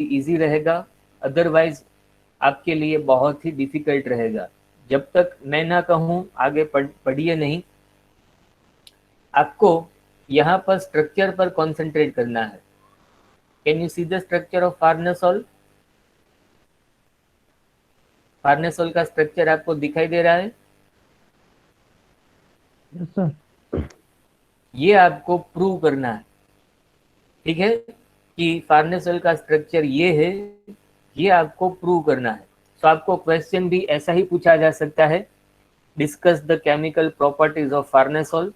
Easy रहेगा, otherwise आपके लिए बहुत ही डिफिकल्ट रहेगा। जब तक मैं ना कहूँ आगे पढ़िए नहीं, आपको यहाँ पर स्ट्रक्चर पर कॉन्सेंट्रेट करना है। Can you see the structure of farnesol? Farnesol का स्ट्रक्चर आपको दिखाई दे रहा है? Yes sir. ये आपको प्रूव करना है, ठीक है, कि फार्नेसोल का स्ट्रक्चर ये है, ये आपको प्रूव करना है। तो आपको क्वेश्चन भी ऐसा ही पूछा जा सकता है, discuss the chemical properties of farnesol,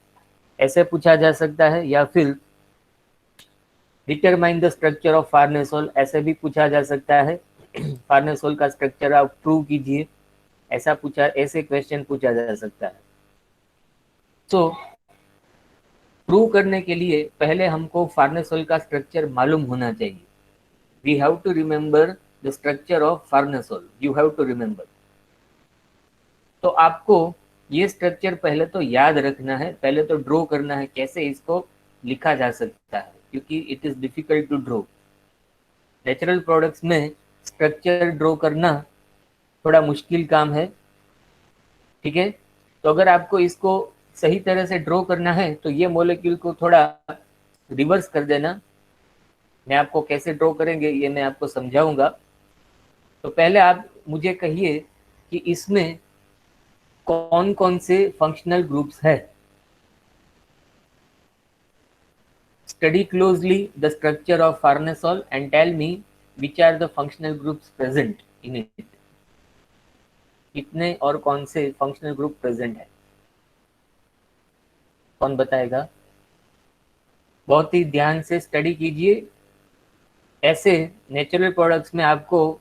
ऐसे पूछा जा सकता है, या फिर determine the structure of farnesol, ऐसे भी पूछा जा सकता है। फार्नेसोल का स्ट्रक्चर आप प्रूव कीजिए, ऐसे क्वेश्चन पूछा जा सकता है। तो प्रूव करने के लिए पहले हमको फार्नेसोल का स्ट्रक्चर मालूम होना चाहिए। We have to remember the structure of farnesol, you have to remember. तो आपको ये स्ट्रक्चर पहले तो याद रखना है, पहले तो ड्रॉ करना है कैसे इसको लिखा जा सकता है, क्योंकि it is difficult to draw. Natural products में स्ट्रक्चर ड्रॉ करना थोड़ा मुश्किल काम है, ठीक है। तो अगर आपको इसको सही तरह से ड्रॉ करना है तो ये मॉलिक्यूल को थोड़ा रिवर्स कर देना। मैं आपको कैसे ड्रॉ करेंगे ये मैं आपको समझाऊंगा। तो पहले आप मुझे कहिए कि इसमें कौन कौन से फंक्शनल ग्रुप्स है। Study closely the structure of farnesol and tell me which are the functional groups present in it. कितने और कौन से फंक्शनल ग्रुप प्रेजेंट है, कौन बताएगा? बहुत ही ध्यान से स्टडी कीजिए। ऐसे नेचुरल प्रोडक्ट्स में आपको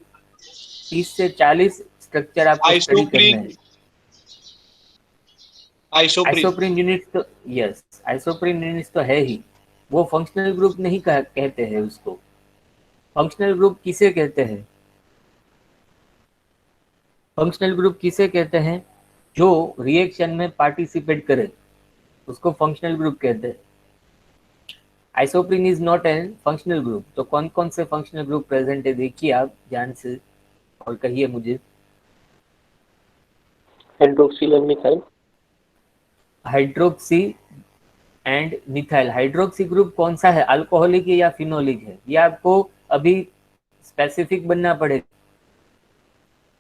30 से 40 स्ट्रक्चर आपको स्टडी करने आइसोप्रीन, हैं। आइसोप्रीन। आइसोप्रीन यूनिट तो यस, आइसोप्रीन यूनिट तो है ही, वो फंक्शनल ग्रुप नहीं कहते हैं उसको। फंक्शनल ग्रुप किसे कहते हैं? फंक्शनल ग्रुप किसे कहते हैं? जो रिएक्शन में पार्टिसिपेट करे उसको फंक्शनल ग्रुप कहते हैं। Isoprene is not an functional group. तो कौन कौन से फंक्शनल ग्रुप प्रेजेंट है देखिए आप ध्यान से और कहिए मुझे। Hydroxyl and methyl. Hydroxy and methyl. Hydroxy group कौन सा है, अल्कोहलिक है या फिनोलिक है, ये आपको अभी स्पेसिफिक बनना पड़ेगा।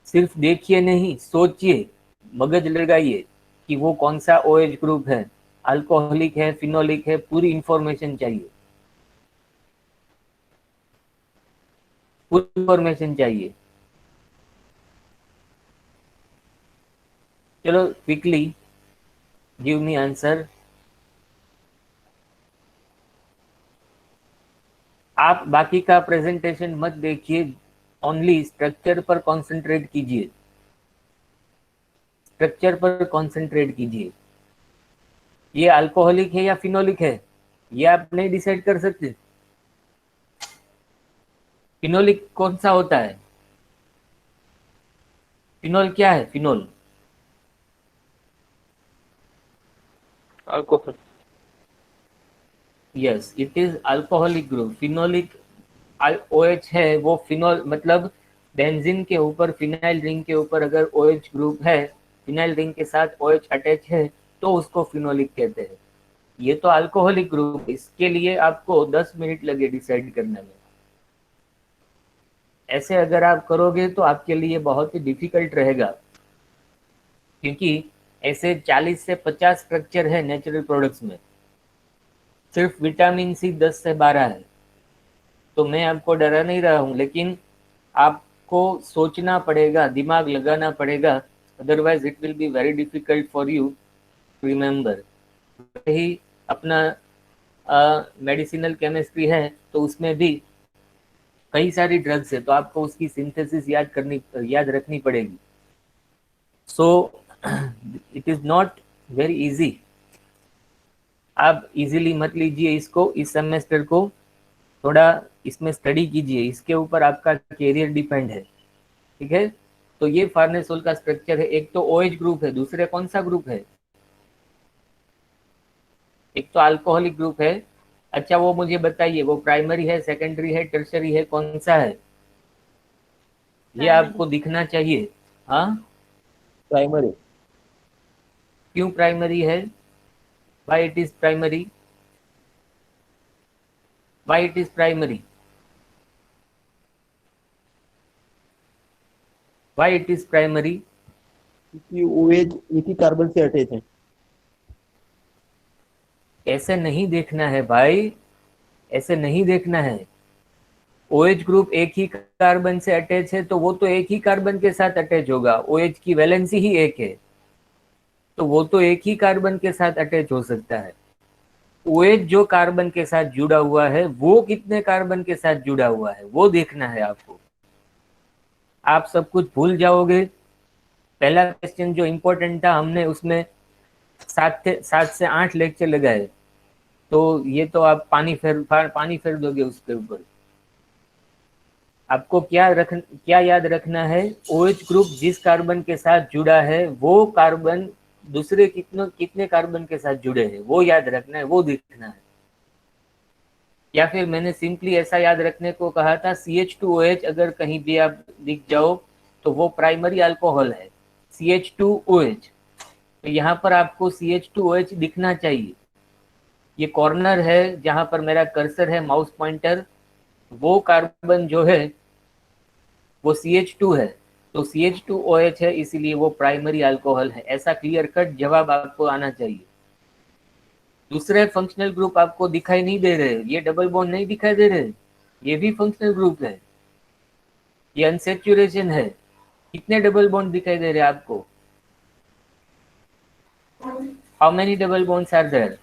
सिर्फ देखिए नहीं, सोचिए, मगज लगाइए कि वो कौन सा ओएच ग्रुप है, अल्कोहलिक है, फिनोलिक है, पूरी इंफॉर्मेशन चाहिए, पूरी इंफॉर्मेशन चाहिए। चलो क्विकली गिव मी आंसर। आप बाकी का प्रेजेंटेशन मत देखिए, ओनली स्ट्रक्चर पर कंसंट्रेट कीजिए, स्ट्रक्चर पर कंसंट्रेट कीजिए। ये अल्कोहलिक है या फिनोलिक है ये आप नहीं डिसाइड कर सकते। फिनोलिक कौन सा होता है? फिनोल क्या है? Phenol alcohol. Yes, it is alcoholic group. Phenolic OH है, वो फिनोल मतलब बेंजीन के ऊपर फिनाइल रिंग के ऊपर अगर OH ग्रुप है, फिनाइल रिंग के साथ OH अटैच है तो उसको फिनोलिक कहते हैं। ये तो अल्कोहलिक ग्रुप, इसके लिए आपको 10 मिनट लगे डिसाइड करने में। ऐसे अगर आप करोगे तो आपके लिए बहुत ही डिफिकल्ट रहेगा, क्योंकि ऐसे 40 से 50 स्ट्रक्चर है नेचुरल प्रोडक्ट्स में, सिर्फ विटामिन सी 10 से 12 है। तो मैं आपको डरा नहीं रहा हूँ, लेकिन आपको सोचना पड़ेगा, दिमाग लगाना पड़ेगा, otherwise it will be very difficult for you to remember. ही अपना मेडिसिनल केमिस्ट्री है तो उसमें भी कई सारी ड्रग्स है, तो आपको उसकी सिंथेसिस याद रखनी पड़ेगी। So it is not very easy. आप इजीली मत लीजिए इसको, इस सेमेस्टर को थोड़ा इसमें स्टडी कीजिए, इसके ऊपर आपका कैरियर डिपेंड है, ठीक है। तो ये फार्नेसोल का स्ट्रक्चर है। एक तो OH ग्रुप है, दूसरे कौन सा ग्रुप है? एक तो अल्कोहलिक ग्रुप है। अच्छा वो मुझे बताइए, वो प्राइमरी है, सेकेंडरी है, टर्शरी है, कौन सा है? ये आपको दिखना चाहिए। हाँ, प्राइमरी। क्यों प्राइमरी है? Why it is primary? Why it is primary? Why it is primary? क्योंकि ओएच एक ही कार्बन से अटैच है। ऐसे नहीं देखना है भाई, ऐसे नहीं देखना है। OH ग्रुप एक ही कार्बन से अटैच है तो वो तो एक ही कार्बन के साथ अटैच होगा। OH की वैलेंसी ही एक है, तो वो तो एक ही कार्बन के साथ अटैच हो सकता है। OH जो कार्बन के साथ जुड़ा हुआ है वो कितने कार्बन के साथ जुड़ा हुआ है वो देखना है आपको। आप सब कुछ भूल जाओगे। पहला क्वेश्चन जो इम्पोर्टेंट था, हमने उसमें 7 से 8 लेक्चर लगाए, तो ये तो आप पानी फेर दोगे उसके ऊपर। आपको क्या याद रखना है? OH ग्रुप जिस कार्बन के साथ जुड़ा है वो कार्बन दूसरे कितने कार्बन के साथ जुड़े हैं वो याद रखना है, वो देखना है। या फिर मैंने सिंपली ऐसा याद रखने को कहा था, CH2OH अगर कहीं भी आप दिख जाओ तो वो प्राइमरी अल्कोहल है, CH2OH। तो यहाँ पर आपको CH2OH दिखना चाहिए। ये कॉर्नर है जहां पर मेरा कर्सर है, माउस पॉइंटर, वो कार्बन जो है वो CH2 है, तो CH2OH है, इसीलिए वो प्राइमरी अल्कोहल है। ऐसा क्लियर कट जवाब आपको आना चाहिए। दूसरे फंक्शनल ग्रुप आपको दिखाई नहीं दे रहे, ये डबल बॉन्ड नहीं दिखाई दे रहे, ये भी फंक्शनल ग्रुप है। ये अनसेचुरेशन है। कितने डबल बॉन्ड दिखाई दे रहे हैं आपको? How many double bonds are there?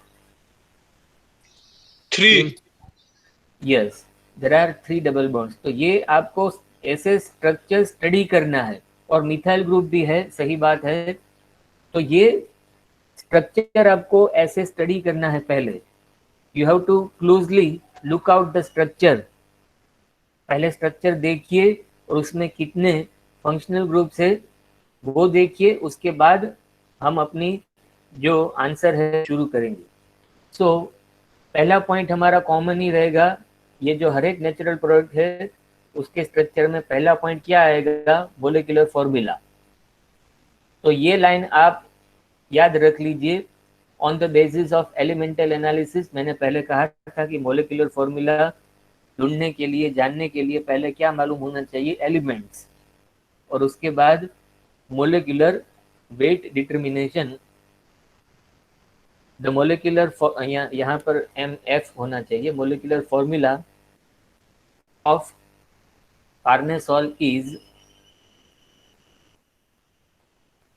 3। Yes, there are 3 double bonds. तो ये आपको ऐसे स्ट्रक्चर स्टडी करना है। और मिथाइल ग्रुप भी है, सही बात है। तो ये स्ट्रक्चर आपको ऐसे स्टडी करना है पहले। You have to closely look out the structure. पहले स्ट्रक्चर देखिए और उसमें कितने फंक्शनल ग्रुप्स है वो देखिए, उसके बाद हम अपनी जो आंसर है शुरू करेंगे। सो पहला पॉइंट हमारा कॉमन ही रहेगा। ये जो हर एक नेचुरल प्रोडक्ट है उसके स्ट्रक्चर में पहला पॉइंट क्या आएगा? Molecular formula. तो ये लाइन आप याद रख लीजिए। On the basis of elemental analysis, मैंने पहले कहा था कि मोलिकुलर फॉर्मूला ढूंढने के लिए, जानने के लिए पहले क्या मालूम होना चाहिए? एलिमेंट्स, और उसके बाद molecular weight determination. The molecular, यहाँ पर MF होना चाहिए। Molecular formula of farnesol is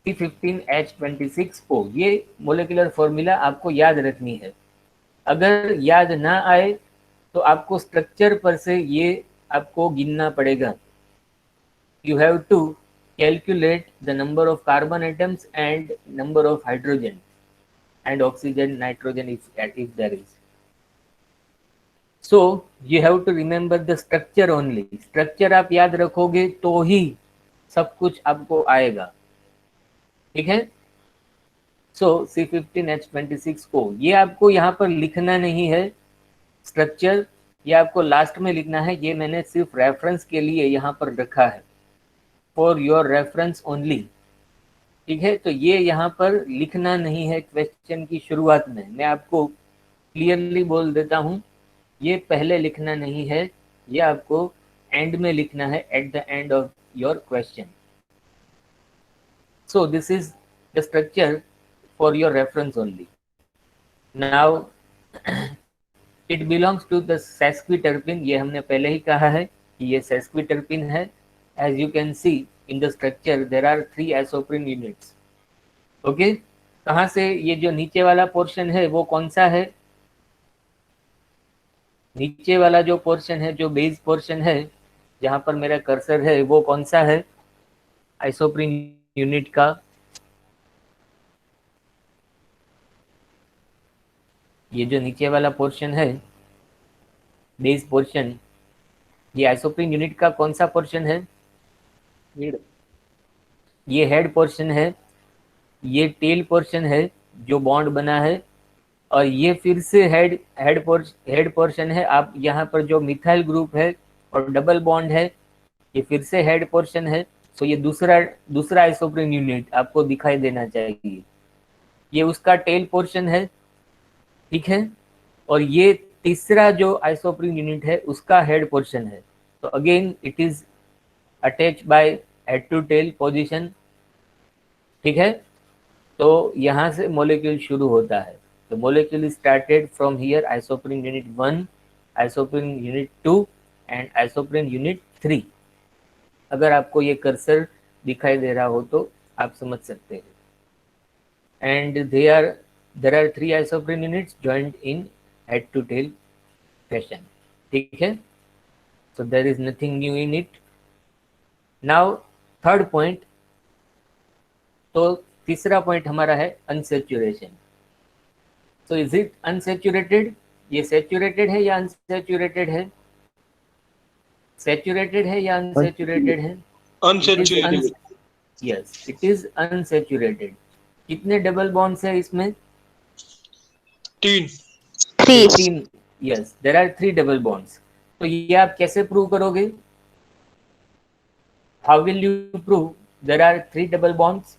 C15H26O। ये मोलिकुलर फॉर्मूला आपको याद रखनी है। अगर याद ना आए तो आपको स्ट्रक्चर पर से ये आपको गिनना पड़ेगा। You have to calculate the number of carbon atoms and number of hydrogen and oxygen, nitrogen if there is. So you have to remember the structure only. Structure आप याद रखोगे तो ही सब कुछ आपको आएगा, ठीक है? सो C15H26O ये आपको यहाँ पर लिखना नहीं है स्ट्रक्चर, ये आपको लास्ट में लिखना है। ये मैंने सिर्फ रेफरेंस के लिए यहाँ पर रखा है, फॉर योर रेफरेंस ओनली, ठीक है? तो ये यहाँ पर लिखना नहीं है क्वेश्चन की शुरुआत में। मैं आपको क्लियरली बोल देता हूँ, ये पहले लिखना नहीं है, ये आपको एंड में लिखना है, at the end of your question. So this is the structure for your reference only. Now it belongs to the sesquiterpene. ये हमने पहले ही कहा है कि ये sesquiterpene है। As you can see in the structure there are 3 isoprene units. Okay? कहाँ से ये जो नीचे वाला पोर्शन है वो कौन सा है? नीचे वाला जो पोर्शन है, जो बेस पोर्शन है, जहाँ पर मेरा कर्सर है, वो कौन सा है आइसोप्रीन यूनिट का? ये जो नीचे वाला पोर्शन है, बेस पोर्शन, ये आइसोप्रीन यूनिट का कौन सा पोर्शन है? हेड। ये हेड पोर्शन है। ये टेल पोर्शन है जो बॉन्ड बना है, और ये फिर से हेड पोर्शन है। आप यहाँ पर जो मिथाइल ग्रुप है और डबल बॉन्ड है, ये फिर से हेड पोर्शन है, तो ये दूसरा आइसोप्रीन यूनिट आपको दिखाई देना चाहिए। ये उसका टेल पोर्शन है, ठीक है, और ये तीसरा जो आइसोप्रीन यूनिट है उसका हेड पोर्शन है। तो again it is attach by head to tail position, ठीक है। तो यहाँ से मॉलिक्यूल शुरू होता है। तो molecule started from here, isoprene unit 1, isoprene unit 2 and isoprene unit 3। अगर आपको ये कर्सर दिखाई दे रहा हो तो आप समझ सकते हैं। And there are 3 isoprene units joined in head to tail fashion, ठीक है। So there is nothing new in it. Now third point, तो तीसरा पॉइंट हमारा है unsaturation. So is it unsaturated? ये सैचुरेटेड है या अनसैचुरेटेड है? सैचुरेटेड है या अनसैचुरेटेड है? Unsaturated. Yes, it is unsaturated. कितने डबल बॉन्ड्स है इसमें? 3। तीन। Yes, there are 3 double bonds. तो ये आप कैसे प्रूव करोगे? How will you prove there are 3 double bonds?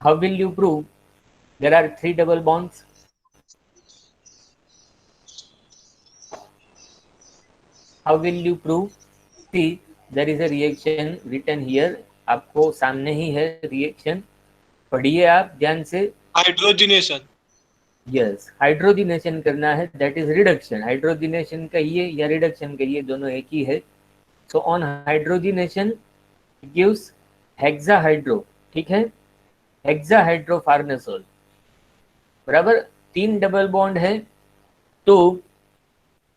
How will you prove there are 3 double bonds? How will you prove? See, there is a reaction written here, आपको सामने ही है reaction, पढ़िए आप ध्यान से। हाइड्रोजिनेशन। यस, हाइड्रोजिनेशन करना है, that is reduction. Hydrogenation कहिए या रिडक्शन कहिए, दोनों एक ही है। सो ऑन हाइड्रोजिनेशन गिव्स हेक्साहाइड्रो, ठीक है, हेक्साहाइड्रोफार्नेसोल, बराबर। 3 डबल बॉन्ड है, तो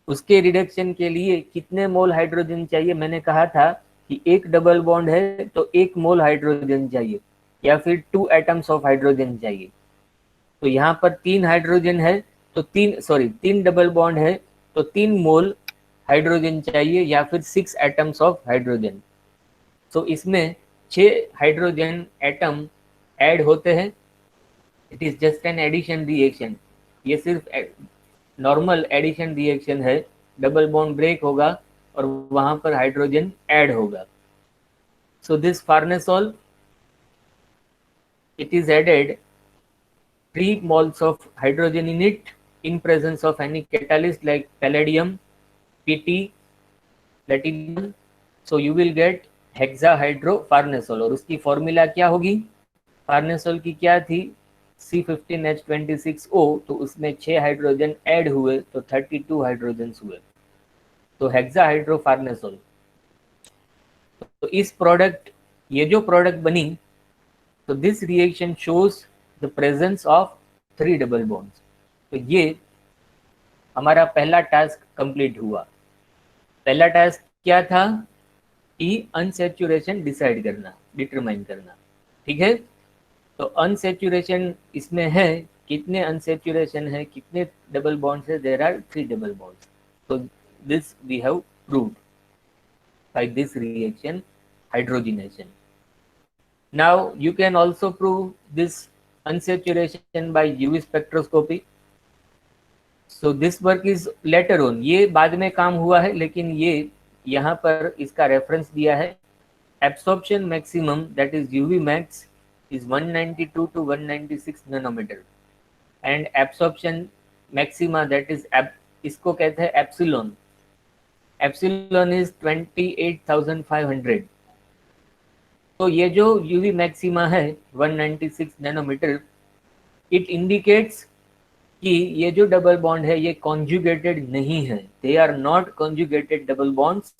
उसके रिडक्शन के लिए कितने मोल हाइड्रोजन चाहिए? मैंने कहा था कि एक डबल बॉन्ड है तो 1 मोल हाइड्रोजन चाहिए, या फिर 2 एटम्स ऑफ हाइड्रोजन चाहिए। तो यहाँ पर 3 हाइड्रोजन है, तो 3 डबल बॉन्ड है, तो 3 मोल हाइड्रोजन चाहिए, या फिर 6 एटम्स ऑफ हाइड्रोजन। तो इसमें 6 हाइड्रोजन एटम ऐड होते हैं। It is just an addition reaction, ये सिर्फ नॉर्मल एडिशन रिएक्शन है। डबल बॉन्ड ब्रेक होगा और वहां पर हाइड्रोजन ऐड होगा। So this farnesol, it is added 3 moles of hydrogen in it in presence of any catalyst like palladium, Pt, platinum. So you will get hexahydrofarnesol। और उसकी formula क्या होगी? फार्नेसोल की क्या थी? C15H26O। तो उसमें 6 हाइड्रोजन ऐड हुए तो 32 हाइड्रोजन हुए, तो हेक्साहाइड्रोफार्नेसोल। तो इस प्रोडक्ट, ये जो प्रोडक्ट बनी, तो this reaction shows the presence of 3 double bonds. तो ये हमारा पहला टास्क कंप्लीट हुआ। पहला टास्क क्या था? कि अनसैचुरेशन डिसाइड करना, डिटरमाइन करना, ठीक है। तो अनसैचुरेशन इसमें है, कितने अनसैचुरेशन है, कितने डबल बॉन्ड्स है? There are 3 double bonds. तो this we have proved by this reaction, hydrogenation. Now you can also prove this unsaturation by UV spectroscopy. So this work is later on, ये बाद में काम हुआ है, लेकिन ये यहाँ पर इसका रेफरेंस दिया है। Absorption maximum, that is UV max, is 192 to 196 nanometer, and absorption maxima, that is इसको कहते हैं एप्सिलॉन। Epsilon is 28,500। तो ये जो यूवी मैक्सिमा है 196 नैनोमीटर, इट इंडिकेट्स कि ये जो डबल बॉन्ड है ये कॉन्जुगेटेड नहीं है। They are not conjugated double bonds,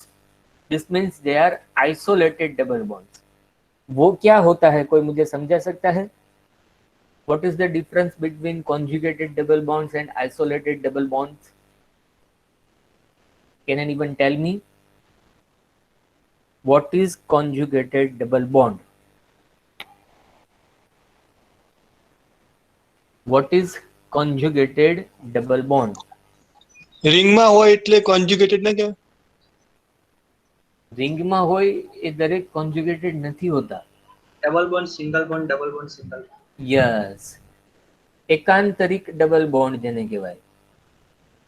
this means they are isolated double bonds. वो क्या होता है, कोई मुझे समझा सकता है? What is the difference between conjugated double bonds and isolated double bonds? Can anyone tell me? What is conjugated double bond? What is conjugated double bond? રિંગમાં હોય એટલે કોન્જ્યુગેટેડ ના કહેવાય? રિંગમાં હોય એ દરેક કોન્જ્યુગેટેડ નથી હોતા। Double bond single bond double bond single. Yes, एकांतरिक double bond જેને કહેવાય,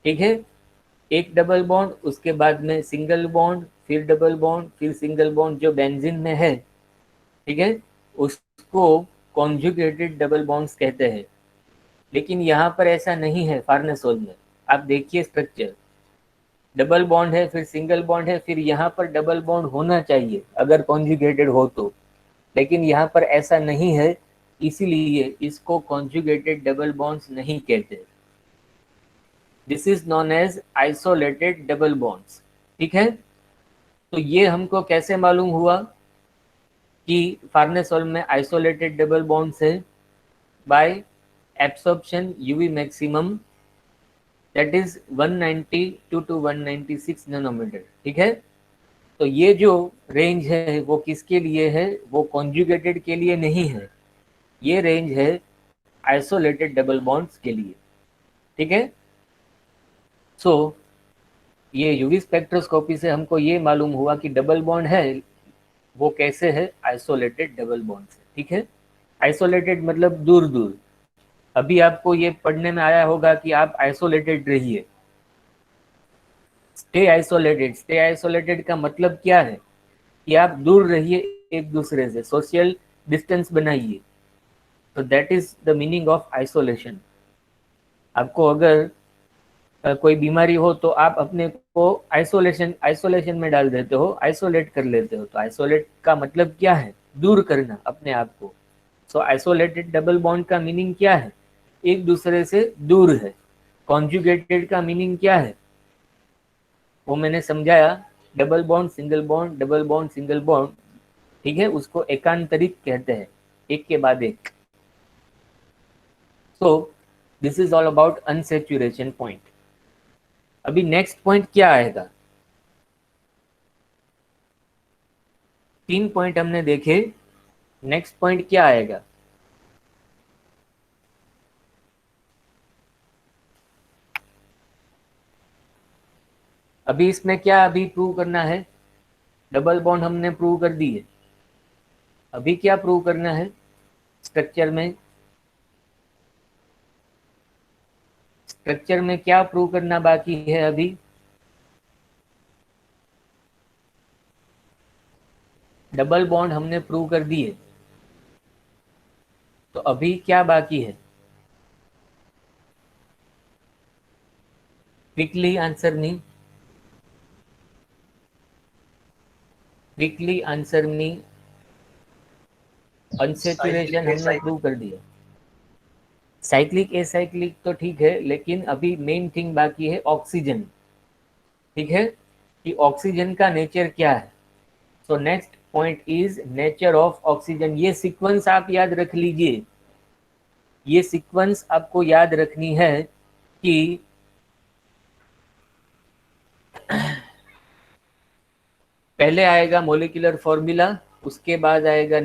ठीक है। एक डबल बॉन्ड, उसके बाद में सिंगल बॉन्ड, फिर डबल बॉन्ड, फिर सिंगल बॉन्ड जो बेंजीन में है, ठीक है, उसको कॉन्जुगेटेड डबल बॉन्ड्स कहते हैं। लेकिन यहाँ पर ऐसा नहीं है फार्नेसोल में। आप देखिए स्ट्रक्चर, डबल बॉन्ड है, फिर सिंगल बॉन्ड है, फिर यहाँ पर डबल बॉन्ड होना चाहिए अगर कॉन्जुगेटेड हो तो, लेकिन यहाँ पर ऐसा नहीं है, इसीलिए इसको कॉन्जुगेटेड डबल बॉन्ड्स नहीं कहते। This is non as isolated double bonds. ठीक है, तो ये हमको कैसे मालूम हुआ कि फार्नेसोल में आइसोलेटेड डबल बॉन्ड्स है? By absorption UV maximum, that is 192 to 196 nanometer. ठीक है, तो ये जो रेंज है वो किसके लिए है? वो कॉन्जुगेटेड के लिए नहीं है, ये रेंज है आइसोलेटेड डबल बॉन्ड्स के लिए। ठीक है, सो ये यूवी स्पेक्ट्रोस्कोपी से हमको ये मालूम हुआ कि डबल बॉन्ड है, वो कैसे है? आइसोलेटेड डबल बॉन्ड से। ठीक है, आइसोलेटेड मतलब दूर दूर। अभी आपको ये पढ़ने में आया होगा कि आप आइसोलेटेड रहिए, स्टे आइसोलेटेड। स्टे आइसोलेटेड का मतलब क्या है? कि आप दूर रहिए एक दूसरे से, सोशल डिस्टेंस बनाइए। तो that is the meaning of isolation. आपको अगर कोई बीमारी हो तो आप अपने को आइसोलेशन में डाल देते हो, आइसोलेट कर लेते हो। तो आइसोलेट का मतलब क्या है? दूर करना अपने आप को। सो आइसोलेटेड डबल बॉन्ड का मीनिंग क्या है? एक दूसरे से दूर है। कॉन्जुगेटेड का मीनिंग क्या है वो मैंने समझाया, double bond single bond, double bond single bond. ठीक है, उसको एकांतरिक कहते हैं, एक के बाद एक। So this is all about unsaturation point. अभी नेक्स्ट पॉइंट क्या आएगा? 3 पॉइंट हमने देखे, नेक्स्ट पॉइंट क्या आएगा? अभी इसमें क्या अभी प्रूव करना है? डबल बॉन्ड हमने प्रूव कर दी है, अभी क्या प्रूव करना है स्ट्रक्चर में? स्ट्रक्चर में क्या प्रूव करना बाकी है अभी? डबल बॉन्ड हमने प्रूव कर दिए, तो अभी क्या बाकी है? Quickly answer me, quickly answer me. Unsaturation हमने प्रूव कर दिया, साइक्लिक एसाइक्लिक तो ठीक है, लेकिन अभी मेन थिंग बाकी है ऑक्सीजन। ठीक है, कि ऑक्सीजन का नेचर क्या है। So next point is nature of oxygen. ये सीक्वेंस आप याद रख लीजिए, ये सीक्वेंस आपको याद रखनी है कि पहले आएगा मोलिकुलर फॉर्मूला, उसके बाद आएगा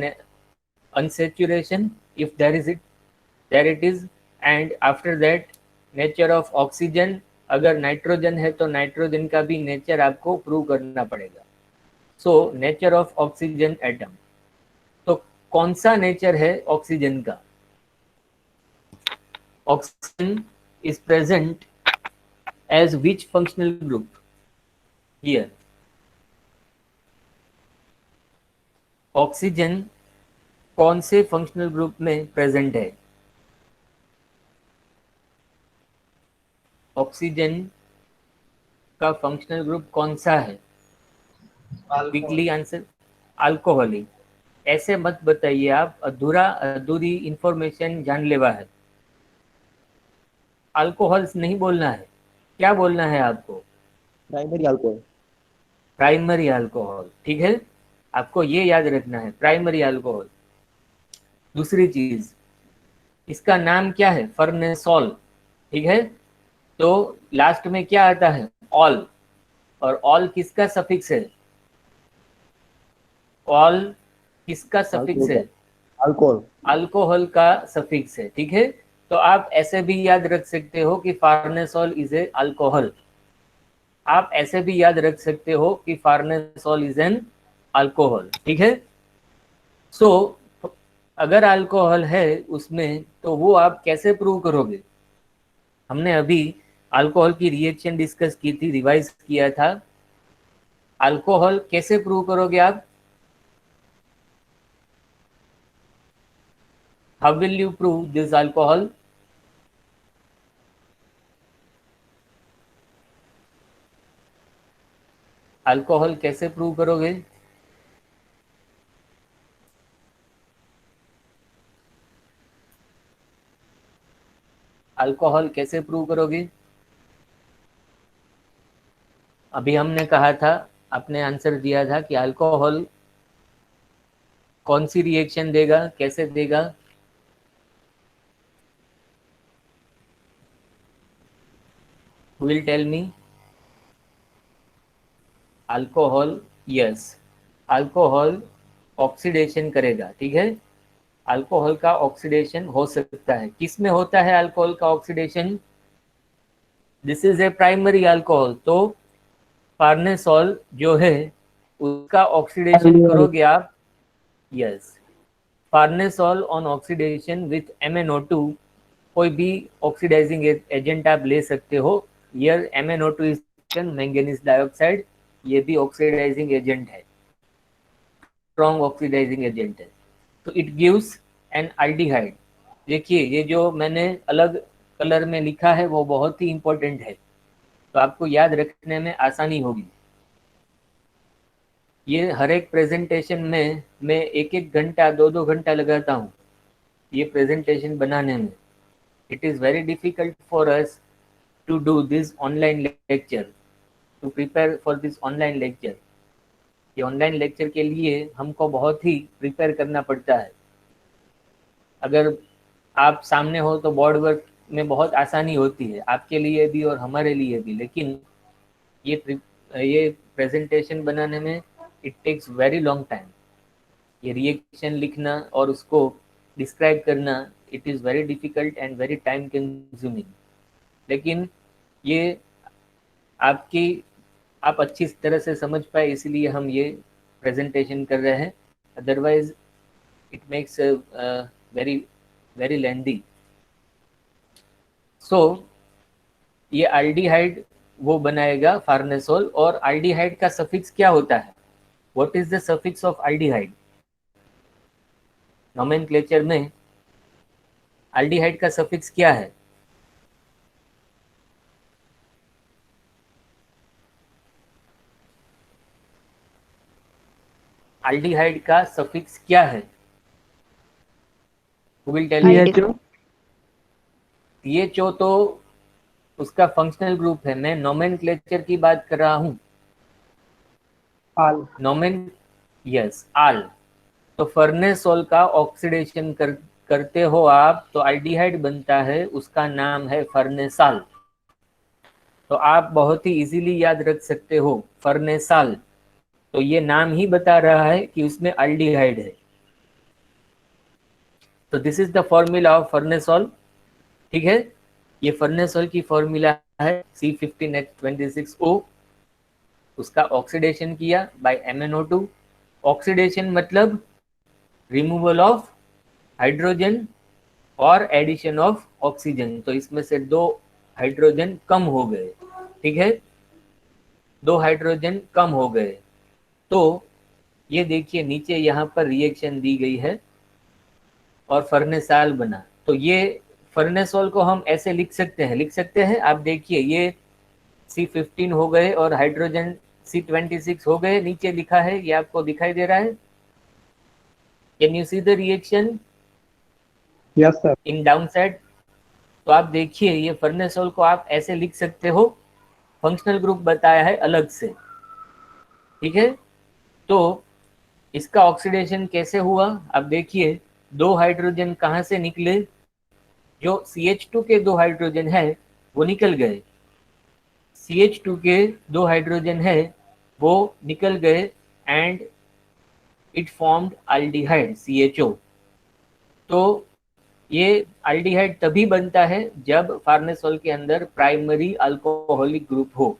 unsaturation, if there is it, there it is, and after that nature of oxygen. अगर नाइट्रोजन है तो नाइट्रोजन का भी नेचर आपको प्रूव करना पड़ेगा। So nature of oxygen atom, तो कौन सा नेचर है ऑक्सीजन का? Oxygen is present as which functional group here? Oxygen कौन से फंक्शनल ग्रुप में प्रेजेंट है? ऑक्सीजन का फंक्शनल ग्रुप कौन सा है? Quickly answer, alcoholic. ऐसे मत बताइए आप, अधूरी इंफॉर्मेशन जानलेवा है। अल्कोहल्स नहीं बोलना है, क्या बोलना है आपको? Primary alcohol. Primary alcohol. ठीक है, आपको ये याद रखना है, प्राइमरी अल्कोहल। दूसरी चीज, इसका नाम क्या है? फर्नेसोल। ठीक है, तो लास्ट में क्या आता है? ऑल। और ऑल किसका सफिक्स है? ऑल किसका सफिक्स है? अल्कोहल। अल्कोहल का सफिक्स है। ठीक है, तो आप ऐसे भी याद रख सकते हो कि फार्नेसोल इज ए अल्कोहल। आप ऐसे भी याद रख सकते हो कि फार्नेसोल इज एन अल्कोहल। ठीक है, सो अगर अल्कोहल है उसमें, तो वो आप कैसे प्रूव करोगे? हमने अभी अल्कोहल की रिएक्शन डिस्कस की थी, रिवाइज किया था। अल्कोहल कैसे प्रूव करोगे आप? How will you prove this alcohol? Alcohol कैसे प्रूव करोगे? अल्कोहल कैसे प्रूव करोगे? अभी हमने कहा था, आपने आंसर दिया था कि अल्कोहल कौन सी रिएक्शन देगा, कैसे देगा? Who will tell me? Alcohol, yes, alcohol oxidation करेगा, ठीक है। अल्कोहल का ऑक्सीडेशन हो सकता है, किस में होता है अल्कोहल का oxidation? This is a primary alcohol, तो फार्नेसोल जो है उसका ऑक्सीडेशन करोगे आप, yes. Farnesol on oxidation with MnO2, कोई भी ऑक्सीडाइजिंग एजेंट आप ले सकते हो। Here MnO2 is manganese dioxide, ये भी ऑक्सीडाइजिंग एजेंट है, स्ट्रॉन्ग ऑक्सीडाइजिंग एजेंट है। तो इट गिव्स एन एल्डिहाइड। देखिए ये जो मैंने अलग कलर में लिखा है वो बहुत ही इंपॉर्टेंट है, तो आपको याद रखने में आसानी होगी। ये हर एक प्रेजेंटेशन में मैं 1-1 घंटा 2-2 घंटा लगाता हूँ ये प्रेजेंटेशन बनाने में। It is very difficult for us to do this online lecture, to prepare for this online lecture. ये ऑनलाइन लेक्चर के लिए हमको बहुत ही प्रिपेयर करना पड़ता है। अगर आप सामने हो तो बोर्ड वर्क में बहुत आसानी होती है आपके लिए भी और हमारे लिए भी, लेकिन ये प्रेजेंटेशन बनाने में it takes very long time. ये रिएक्शन लिखना और उसको डिस्क्राइब करना, it is very difficult and very time consuming. लेकिन ये आप अच्छी तरह से समझ पाए इसलिए हम ये प्रेजेंटेशन कर रहे हैं, otherwise it makes very very lengthy. सो ये एल्डिहाइड वो बनाएगा फार्नेसोल, और एल्डिहाइड का सफिक्स क्या होता है? What is the suffix of aldehyde? Nomenclature में एल्डिहाइड का सफिक्स क्या है? एल्डिहाइड का सफिक्स क्या है? Who will tell me? CHO तो उसका फंक्शनल ग्रुप है, मैं नोमेनक्लेचर की बात कर रहा हूँ। आल, यस, आल। तो फर्नेसोल का ऑक्सीडेशन करते हो आप तो एल्डिहाइड बनता है, उसका नाम है फर्नेसाल। तो आप बहुत ही इजीली याद रख सकते हो फर्नेसाल, तो ये नाम ही बता रहा है कि उसमें एल्डिहाइड है। तो this is the formula of farnesol, ठीक है। ये फर्नेसोल की फॉर्मूला है C15H26O। उसका ऑक्सीडेशन किया बाय MnO2। ऑक्सीडेशन मतलब रिमूवल ऑफ हाइड्रोजन और एडिशन ऑफ ऑक्सीजन, तो इसमें से 2 हाइड्रोजन कम हो गए, ठीक है, 2 हाइड्रोजन कम हो गए। तो ये देखिए नीचे यहाँ पर रिएक्शन दी गई है और फर्नेसाल बना। तो ये फर्नेसोल को हम ऐसे लिख सकते हैं, आप देखिए ये C15 हो गए और हाइड्रोजन C26 हो गए, नीचे लिखा है, ये आपको दिखाई दे रहा है। Can you see the reaction yes sir, in down side? तो आप देखिए ये फर्नेसोल को आप ऐसे लिख सकते हो, फंक्शनल ग्रुप बताया है अलग से, ठीक है। तो इसका ऑक्सीडेशन कैसे हुआ? अब देखिए 2 हाइड्रोजन कहाँ से निकले? जो CH2 के 2 हाइड्रोजन है वो निकल गए, CH2 के 2 हाइड्रोजन है वो निकल गए and it formed aldehyde CHO। तो ये एल्डिहाइड तभी बनता है जब फार्नेसोल के अंदर प्राइमरी अल्कोहलिक ग्रुप हो।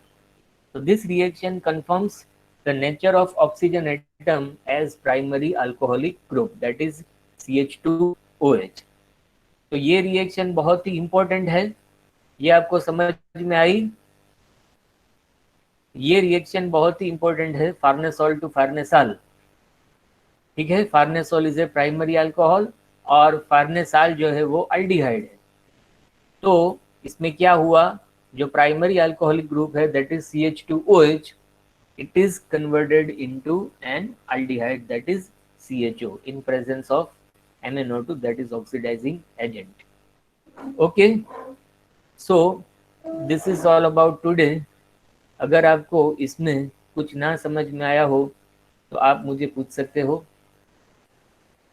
तो this reaction confirms the nature of oxygen atom as primary alcoholic group, that is CH2OH। तो ये रिएक्शन बहुत ही इंपॉर्टेंट है ये आपको समझ में आई? ये रिएक्शन बहुत ही इंपॉर्टेंट है, फार्नेसोल टू फार्नेसाल। ठीक है, फार्नेसोल इज ए प्राइमरी अल्कोहल और फार्नेसाल जो है वो अल्डिहाइड है। तो इसमें क्या हुआ, जो प्राइमरी अल्कोहलिक ग्रुप है that is CH2OH, it is converted into an aldehyde that is CHO in presence of MnO2 that is oxidizing agent. Okay, so this is all about today. अगर आपको इसमें कुछ ना समझ में आया हो तो आप मुझे पूछ सकते हो।